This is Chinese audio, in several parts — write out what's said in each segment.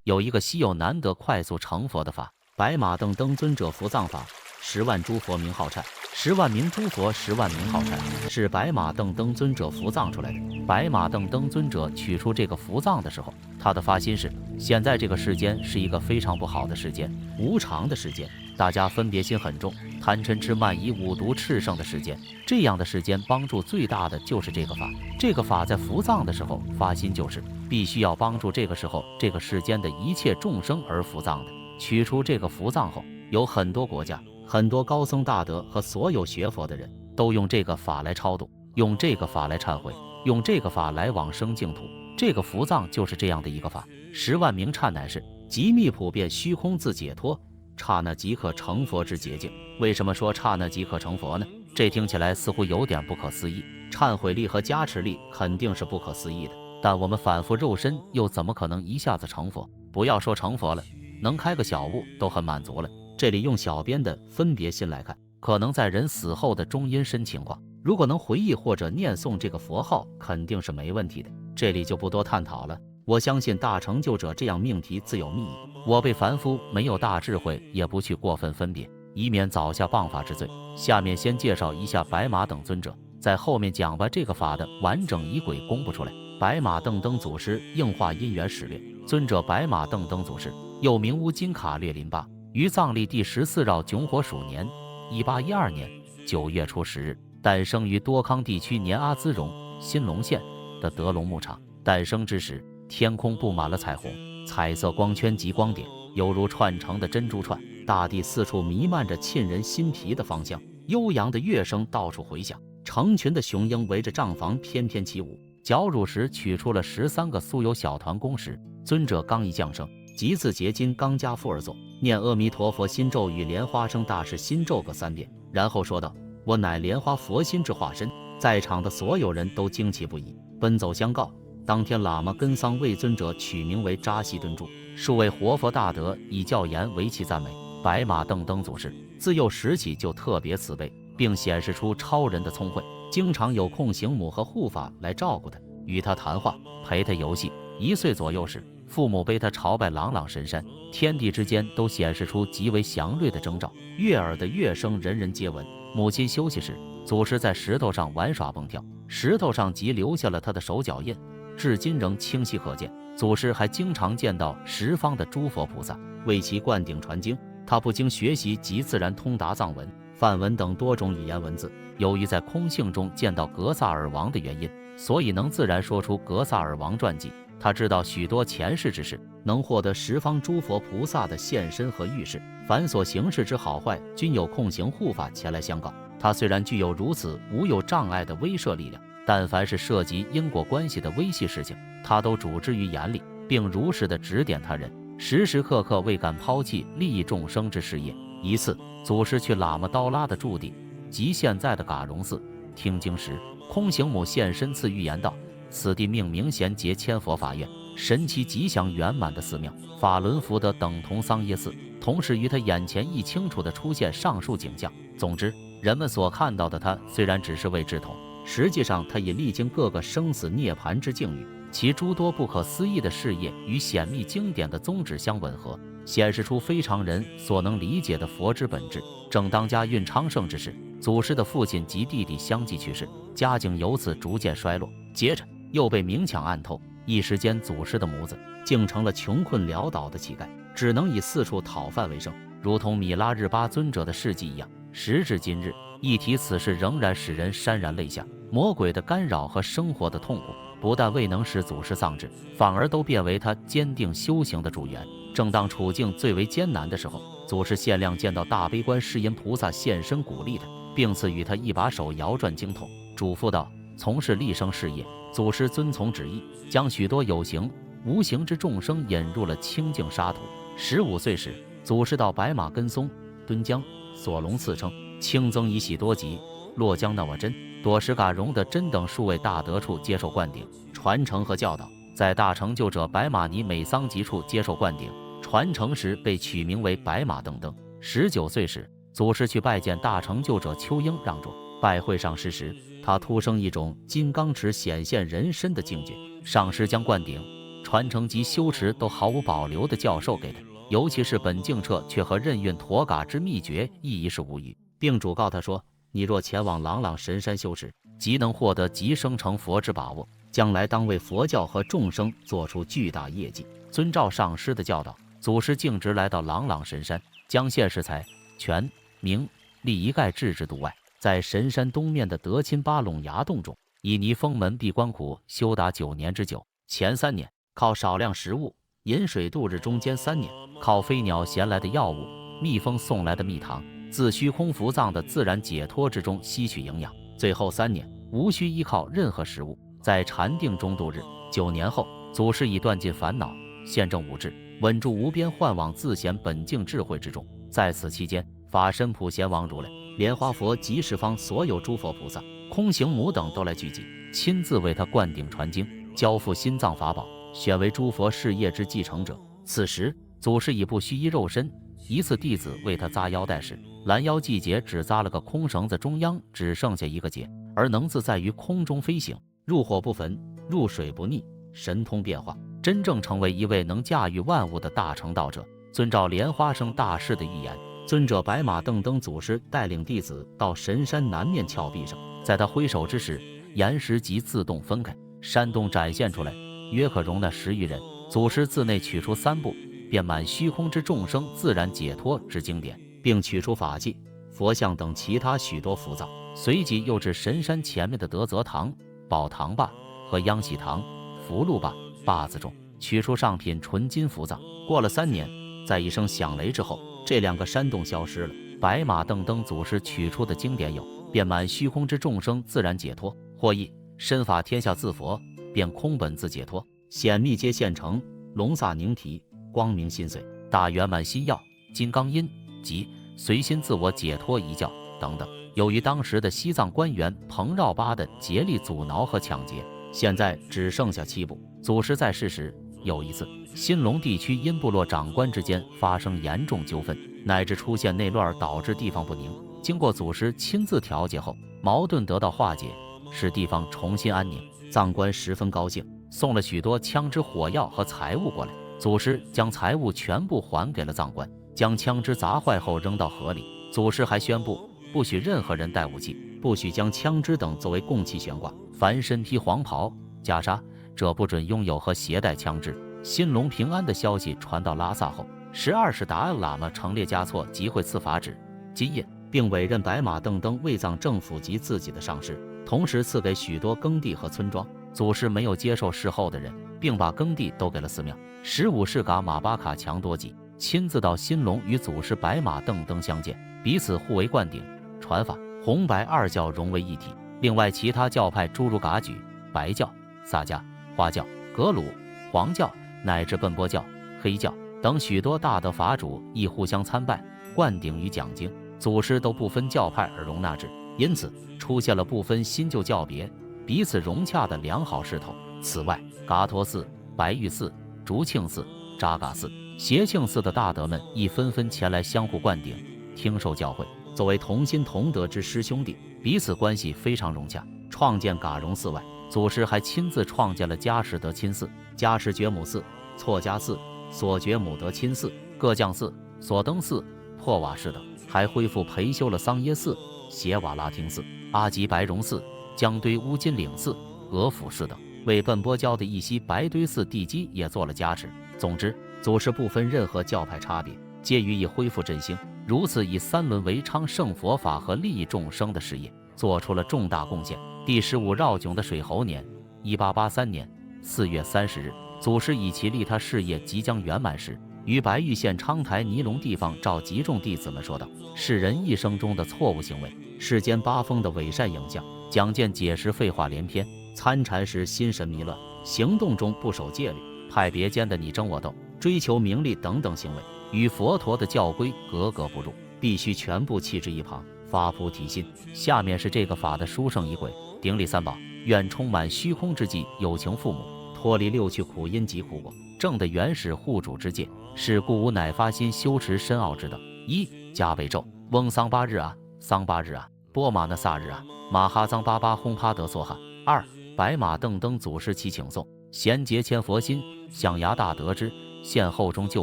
有一个稀有难得快速成佛的法，白马镫灯尊者伏藏法，10万诸佛名号忏，10万名诸佛10万名号忏，是白马镫灯尊者伏藏出来的。白马镫灯尊者取出这个伏藏的时候，他的发心是：现在这个世间是一个非常不好的世间，无常的世间，大家分别心很重，贪嗔痴慢疑五毒炽盛的世间。这样的世间，帮助最大的就是这个法。这个法在伏藏的时候发心就是必须要帮助这个时候这个世间的一切众生而伏藏的。取出这个伏藏后，有很多国家、很多高僧大德和所有学佛的人都用这个法来超度，用这个法来忏悔，用这个法来往生净土。这个伏藏就是这样的一个法。10万名忏乃是极密普遍虚空自解脱，刹那即可成佛之捷径。为什么说刹那即可成佛呢？这听起来似乎有点不可思议。忏悔力和加持力肯定是不可思议的，但我们反复肉身又怎么可能一下子成佛？不要说成佛了，能开个小悟都很满足了。这里用小编的分别心来看，可能在人死后的中阴身情况，如果能回忆或者念诵这个佛号，肯定是没问题的。这里就不多探讨了。我相信大成就者这样命题自有密意，我辈凡夫没有大智慧，也不去过分分别，以免早下谤法之罪。下面先介绍一下白马等尊者，在后面讲把这个法的完整仪轨公布出来。白马镫灯祖师应化因缘始略，尊者白马镫灯祖师，又名乌金卡略林巴，于藏历第14绕囧火鼠年1812年9月初10日，诞生于多康地区年阿兹荣新隆县的德隆牧场。诞生之时，天空布满了彩虹，彩色光圈及光点犹如串成的珍珠串，大地四处弥漫着沁人心脾的芳香，悠扬的乐声到处回响，成群的雄鹰围着帐房翩翩起舞。绞乳时取出了13个酥油小团供食。尊者刚一降生，即自结金刚加父而坐，念阿弥陀佛心咒与莲花生大士心咒各3遍，然后说道：我乃莲花佛心之化身。在场的所有人都惊奇不已，奔走相告。当天喇嘛跟桑为尊者取名为扎西敦珠，数位活佛大德以教言为其赞美。白马镫灯祖师自幼时起就特别慈悲，并显示出超人的聪慧，经常有空行母和护法来照顾他，与他谈话，陪他游戏。1岁左右时，父母背他朝拜朗朗神山，天地之间都显示出极为祥瑞的征兆，悦耳的乐声人人皆闻。母亲休息时，祖师在石头上玩耍蹦跳，石头上即留下了他的手脚印，至今仍清晰可见。祖师还经常见到十方的诸佛菩萨为其灌顶传经，他不经学习即自然通达藏文、梵文等多种语言文字。由于在空性中见到格萨尔王的原因，所以能自然说出格萨尔王传记。他知道许多前世之事，能获得十方诸佛菩萨的现身和预示，凡所行事之好坏，均有空行护法前来相告。他虽然具有如此无有障碍的威慑力量，但凡是涉及因果关系的微细事情，他都主之于眼里，并如实的指点他人，时时刻刻未敢抛弃利益众生之事业。一次，祖师去喇嘛刀拉的驻地，即现在的嘎荣寺听经时，空行母现身赐预言道：此地命名贤节千佛法院，神奇吉祥圆满的寺庙，法轮福德等同桑耶寺。同时于他眼前亦清楚地出现上述景象。总之，人们所看到的他虽然只是位智统，实际上他已历经各个生死涅槃之境遇，其诸多不可思议的事业与显密经典的宗旨相吻合，显示出非常人所能理解的佛之本质。正当家运昌盛之时，祖师的父亲及弟弟相继去世，家境由此逐渐衰落，接着又被明抢暗偷，一时间祖师的母子竟成了穷困潦倒的乞丐，只能以四处讨饭为生，如同米拉日巴尊者的事迹一样。时至今日，一提此事仍然使人潸然泪下。魔鬼的干扰和生活的痛苦，不但未能使祖师丧志，反而都变为他坚定修行的助缘。正当处境最为艰难的时候，祖师限量见到大悲观世音菩萨现身鼓励他，并赐予他一把手摇转经筒，嘱咐道：从事立生事业。祖师遵从旨意，将许多有形无形之众生引入了清净沙土。15岁时，祖师到白马根松、敦江、索隆次称清增以喜多吉、洛江那瓦真、朵什嘎荣德真等数位大德处接受灌顶、传承和教导。在大成就者白马尼美桑吉处接受灌顶、传承时，被取名为白马镫灯。19岁时，祖师去拜见大成就者丘英让座，拜会上师时，他突生一种金刚持显现人身的境界。上师将灌顶、传承及修持都毫无保留地教授给他，尤其是本净彻却和任运陀嘎之秘诀亦一是无语，并嘱告他说：你若前往朗朗神山修持，即能获得即生成佛之把握，将来当为佛教和众生做出巨大业绩。遵照上师的教导，祖师径直来到朗朗神山，将现世财、权、名、利一概置之度外，在神山东面的德钦巴陇崖洞中，以泥封门闭关苦修达9年之久。前3年靠少量食物、饮水度日，中间3年靠飞鸟衔来的药物、蜜蜂送来的蜜糖，自虚空伏藏的自然解脱之中吸取营养。最后3年无需依靠任何食物，在禅定中度日。9年后，祖师已断尽烦恼，现正五智，稳住无边幻网，自显本净智慧之中。在此期间，法身普贤王如来、莲花佛及十方所有诸佛菩萨、空行母等都来聚集，亲自为他灌顶传经，交付心脏法宝，选为诸佛事业之继承者。此时祖师已不虚衣肉身，一次弟子为他扎腰带时，拦腰系结只扎了个空绳子，中央只剩下一个结，而能自在于空中飞行，入火不焚，入水不溺，神通变化，真正成为一位能驾驭万物的大成道者。遵照莲花生大师的预言，尊者白马邓登祖师带领弟子到神山南面峭壁上，在他挥手之时，岩石即自动分开，山洞展现出来，约可容纳10余人。祖师自内取出3部遍满虚空之众生自然解脱之经典，并取出法器、佛像等其他许多浮藏，随即又至神山前面的德泽堂、宝堂坝和央喜堂、福禄坝子中，取出上品纯金浮藏。过了3年，在一声响雷之后，这2个山洞消失了。白马邓登祖师取出的经典有：遍满虚空之众生自然解脱，或译身法天下自佛，遍空本自解脱，显密皆现成，龙萨凝提，光明心髓，大圆满心要，金刚音及随心自我解脱一教等等。由于当时的西藏官员彭绕巴的竭力阻挠和抢劫，现在只剩下7部。祖师在世时，有一次新隆地区因部落长官之间发生严重纠纷，乃至出现内乱，导致地方不宁。经过祖师亲自调解后，矛盾得到化解，使地方重新安宁。藏官十分高兴，送了许多枪支、火药和财物过来。祖师将财物全部还给了藏官，将枪支砸坏后扔到河里。祖师还宣布，不许任何人带武器，不许将枪支等作为供器悬挂，凡身披黄袍、袈裟者不准拥有和携带枪支。新隆平安的消息传到拉萨后，12世达赖喇嘛成列嘉措即会赐法旨、金印，并委任白马邓登为藏政府及自己的上师，同时赐给许多耕地和村庄。祖师没有接受事后的人，并把耕地都给了寺庙。15世噶玛巴卡强多吉亲自到新隆与祖师白马邓登相见，彼此互为灌顶、传法，红白2教融为一体。另外其他教派诸如噶举、白教、萨迦、花教、格鲁、黄教乃至奔波教、黑教等许多大德法主亦互相参拜、灌顶与讲经，祖师都不分教派而容纳之，因此出现了不分新旧教别、彼此融洽的良好势头。此外，噶托寺、白玉寺、竹庆寺、扎嘎寺、协庆寺的大德们亦纷纷前来相互灌顶、听受教诲。作为同心同德之师兄弟，彼此关系非常融洽。创建噶荣寺外，祖师还亲自创建了迦什德钦寺、迦什觉母寺、错迦寺、索觉母德钦寺、各将寺、索登寺、破瓦寺等，还恢复培修了桑耶寺、斜瓦拉汀寺、阿吉白荣寺、江堆乌金岭寺、额府寺等，为奔波教的一溪白堆寺地基也做了加持。总之，祖师不分任何教派差别，皆予以恢复振兴，如此以3轮为昌盛佛法和利益众生的事业，做出了重大贡献。第15绕迥的水猴年1883年4月30日，祖师以其利他事业即将圆满时，于白玉县昌台尼龙地方召集众弟子们说道：世人一生中的错误行为，世间八风的伪善影像，讲见解释废话连篇，参禅时心神迷乱，行动中不守戒律，派别间的你争我斗，追求名利等等行为，与佛陀的教规格格不入，必须全部弃之一旁，发菩提心。下面是这个法的殊胜仪轨：顶礼3宝，愿充满虚空之际有情父母，脱离6趣苦因及苦果，正的原始护主之戒。是故吾乃发心修持深奥之道。1. 加倍咒：嗡桑巴日啊，桑巴日啊，波玛那萨日啊，马哈藏巴巴轰帕德梭哈。二、白马邓登祖师祈请颂，贤劫千佛心，象牙大得之，现后中救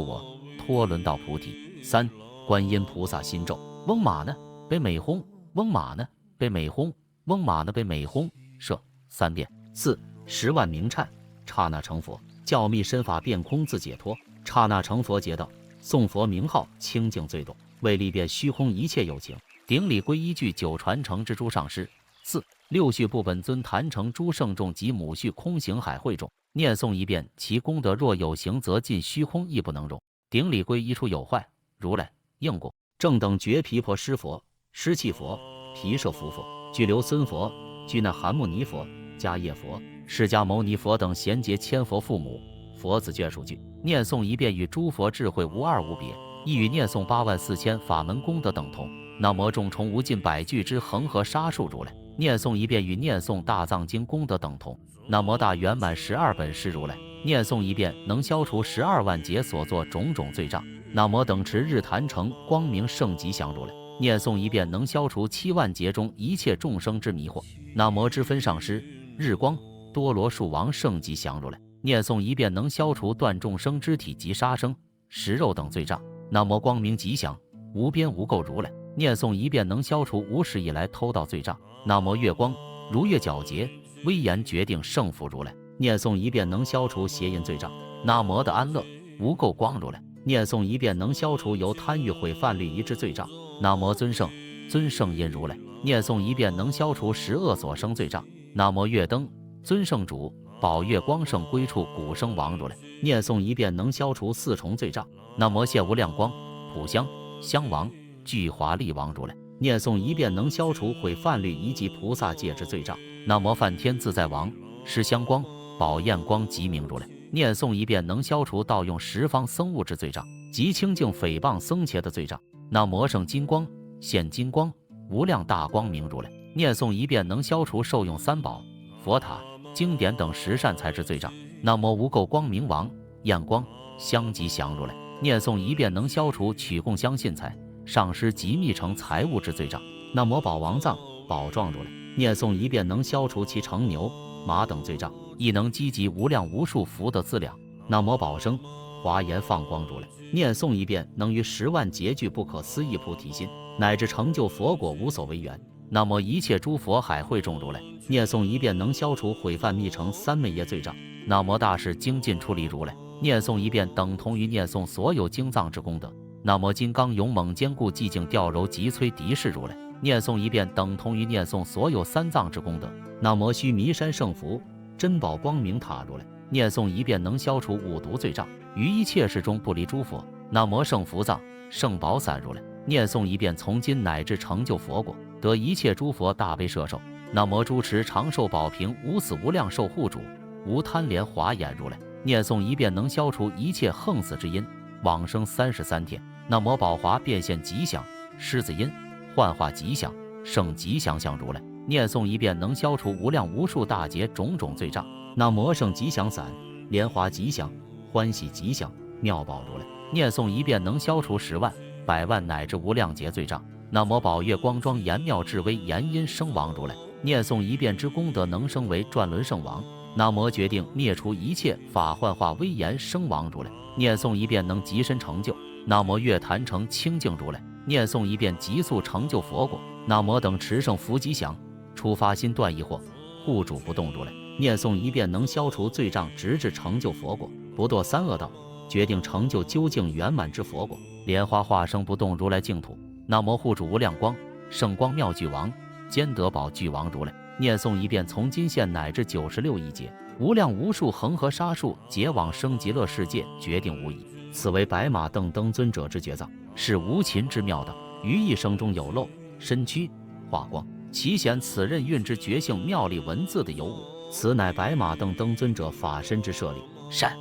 我，托轮到菩提。三、观音菩萨心咒，嗡玛呢被美轰，嗡玛呢被美轰，嗡玛呢被美轰，摄3遍。四、10万鸣忏，刹那成佛，教密身法变空自解脱，刹那成佛劫道，诵佛名号清净最动，为力变虚空一切有情，顶礼皈依具9传承之诸上师。四、6续部本尊坛城诸圣众及母续空行海会众，念诵一遍，其功德若有形，则尽虚空亦不能容。顶礼皈依处有坏，如来、应供、正等觉毗婆尸佛、尸气佛、毗舍浮佛、拘留孙佛、拘那含牟尼佛、迦叶佛、释迦牟尼佛等贤劫千佛父母、佛子眷属具，念诵一遍，与诸佛智慧无二无别，亦与念诵84000法门功德等同。南无众重无尽百具之恒河沙数如来，念诵一遍，与念诵大藏经功德等同。南无大圆满12本师如来，念诵一遍，能消除12万劫所作种种罪障。南无等持日坛城光明圣吉祥如来，念诵一遍，能消除7万劫中一切众生之迷惑。南无知分上师日光多罗树王圣吉祥如来，念诵一遍，能消除断众生肢体及杀生、食肉等罪障。南无光明吉祥无边无垢如来，念诵一遍，能消除无始以来偷盗罪障。南无月光如月皎洁威严决定胜负如来，念诵一遍，能消除邪淫罪障。南无的安乐无垢光如来，念诵一遍，能消除由贪欲毁犯律仪之罪障。南无尊圣音如来，念诵一遍，能消除10恶所生罪障。南无月灯尊圣主宝月光圣归处古生王如来，念诵一遍，能消除4重罪障。南无现无量光普香香王具华力王如来，念诵一遍，能消除毁犯律仪及菩萨戒之罪障。南无梵天自在王施香光宝焰光极明如来，念诵一遍，能消除盗用十方僧物之罪障及清净诽谤僧伽的罪障。南无圣金光现金光无量大光明如来，念诵一遍，能消除受用三宝佛塔经典等10善财之罪障。南无无垢光明王焰光香吉祥如来，念诵一遍，能消除取供香信财上师及密成财物之罪障。南无宝王藏宝状如来，念诵一遍，能消除其成牛马等罪障，亦能积集无量无数福德资粮。南无宝生华严放光如来，念诵一遍，能于10万劫具不可思议菩提心，乃至成就佛果无所为缘。南无一切诸佛海会众如来，念诵一遍，能消除毁犯密成三昧业罪障。南无大士精进出离如来，念诵一遍，等同于念诵所有经藏之功德。南无金刚勇猛坚固寂静调柔急摧敌士如来，念诵一遍，等同于念诵所有三藏之功德。南无须弥山圣福珍宝光明塔如来，念诵一遍，能消除五毒罪障，于一切事中不离诸佛。南无圣福藏圣宝伞如来，念诵一遍，从今乃至成就佛果，得一切诸佛大悲摄受。南无诸持长寿宝瓶无死无量寿护主无贪怜华眼如来，念诵一遍，能消除一切横死之因，往生33天。南无宝华变现吉祥狮子音幻化吉祥圣吉祥相如来，念诵一遍，能消除无量无数大劫种种罪障。南无圣吉祥伞莲华吉祥欢喜吉祥妙宝如来，念诵一遍，能消除10万100万乃至无量劫罪障。南无宝月光庄严妙智威严音声王如来，念诵一遍之功德，能升为转轮圣王。南无决定灭除一切法幻化威严声王如来，念诵一遍，能极身成就。南无月坛城清净如来，念诵一遍，急速成就佛果。南无等持圣福吉祥出发心断疑惑护主不动如来，念诵一遍，能消除罪障，直至成就佛果，不堕三恶道，决定成就究竟圆满之佛果。莲花化生不动如来净土。南无护主无量光圣光妙具王坚德宝具王如来，念诵一遍，从今现乃至96亿劫无量无数恒河沙数劫往生极乐世界，决定无疑。此为白马邓登尊者之绝藏，是无尽之妙道，于一生中有漏身躯化光，其显此任运之觉性妙力文字的有五，此乃白马邓登尊者法身之舍利善。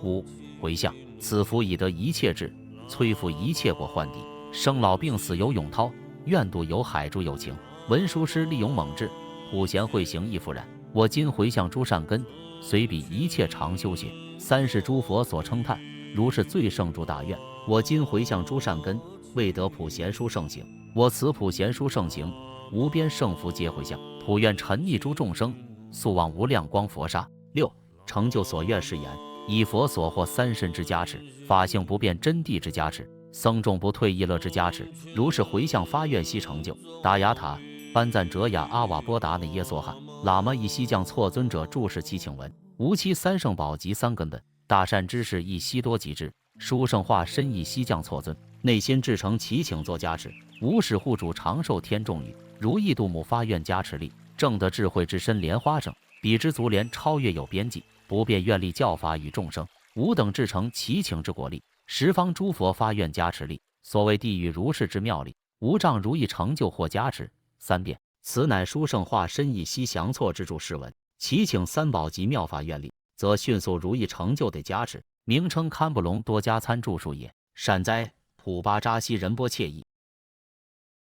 五回向，此福已得一切智，摧伏一切过患敌，生老病死有永涛，愿度有海诸有情，文殊师利勇猛智，普贤慧行亦复然。我今回向诸善根，随彼一切常修学，三世诸佛所称叹，如是最胜诸大愿。我今回向诸善根，未得普贤殊胜行，我此普贤殊胜行，无边圣福皆回向，普愿沉溺诸众生，速望无量光佛刹。6. 成就所愿誓言，以佛所获三身之加持，法性不变真谛之加持，僧众不退意乐之加持，如是回向发愿悉成就。达雅塔班赞哲雅阿瓦波达内耶梭哈喇嘛一西降错尊者注释其请文：无期三圣宝及三根本，大善知识一悉多极之，殊胜化身一西降错尊，内心至诚祈请作加持，无始护主长寿天众语，如意度母发愿加持力，正得智慧之身莲花正，彼之足莲超越有边际，不变愿力教法与众生，吾等至诚祈请之果力，十方诸佛发愿加持力，所谓地狱如是之妙力，无障如意成就或加持。3遍，此乃殊胜化身一悉降错之助释文，祈请三宝及妙法愿力，则迅速如意成就得加持，名称堪布隆多加参著述也。善哉，普巴扎西仁波切意。